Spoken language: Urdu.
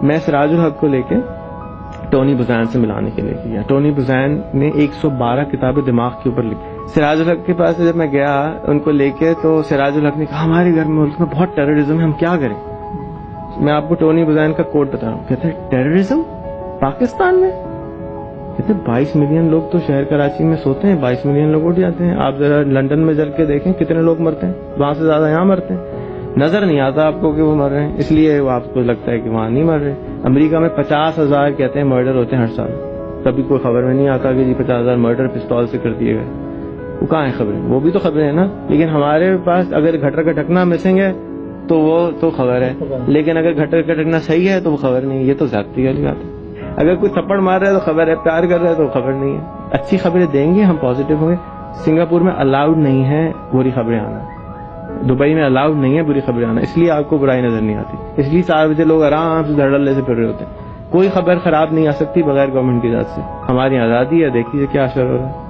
میں سراج الحق کو لے کے ٹونی بزین سے ملانے کے لیے گیا. ٹونی بزین نے 112 کتابیں دماغ کے اوپر لکھی. سراج الحق کے پاس جب میں گیا ان کو لے کے تو سراج الحق نے کہا ہمارے گھر میں ملک میں بہت ٹیررزم ہے, ہم کیا کریں. میں آپ کو ٹونی بزین کا کوٹ بتا رہا ہوں. کہتے ہیں ٹیررزم پاکستان میں؟ کہتے ہیں 22 ملین لوگ تو شہر کراچی میں سوتے ہیں, 22 ملین لوگ اٹھ جاتے ہیں. آپ ذرا لندن میں چل کے دیکھیں کتنے لوگ مرتے ہیں, وہاں سے زیادہ یہاں مرتے ہیں. نظر نہیں آتا آپ کو کہ وہ مر رہے ہیں, اس لیے وہ آپ کو لگتا ہے کہ وہاں نہیں مر رہے. امریکہ میں 50,000 کہتے ہیں مرڈر ہوتے ہیں ہر سال. کبھی کوئی خبر میں نہیں آتا کہ جی 50,000 مرڈر پستول سے کر دیے گئے. وہ کہاں ہیں خبریں؟ وہ بھی تو خبریں ہیں نا. لیکن ہمارے پاس اگر گھٹر کا ڈھکنا مسنگ ہے تو وہ تو خبر ہے, لیکن اگر گھٹر کا ڈھکنا صحیح ہے تو وہ خبر نہیں. یہ تو زیادتی والی بات ہے. اگر کوئی تھپڑ مار رہا ہے تو خبر ہے, پیار کر رہا ہے تو خبر نہیں ہے. اچھی خبریں دیں گے ہم پازیٹیو ہوں گے. سنگاپور میں الاؤڈ نہیں ہے بری خبریں آنا, دبئی میں الاؤڈ نہیں ہے بری خبریں آنا, اس لیے آپ کو برائی نظر نہیں آتی. اس لیے 4 بجے لوگ آرام سے دھڑلے سے پھر رہے ہوتے ہیں. کوئی خبر خراب نہیں آ سکتی بغیر گورنمنٹ کی اجازت سے. ہماری آزادی ہے, دیکھیے کیا اثر ہو رہا ہے.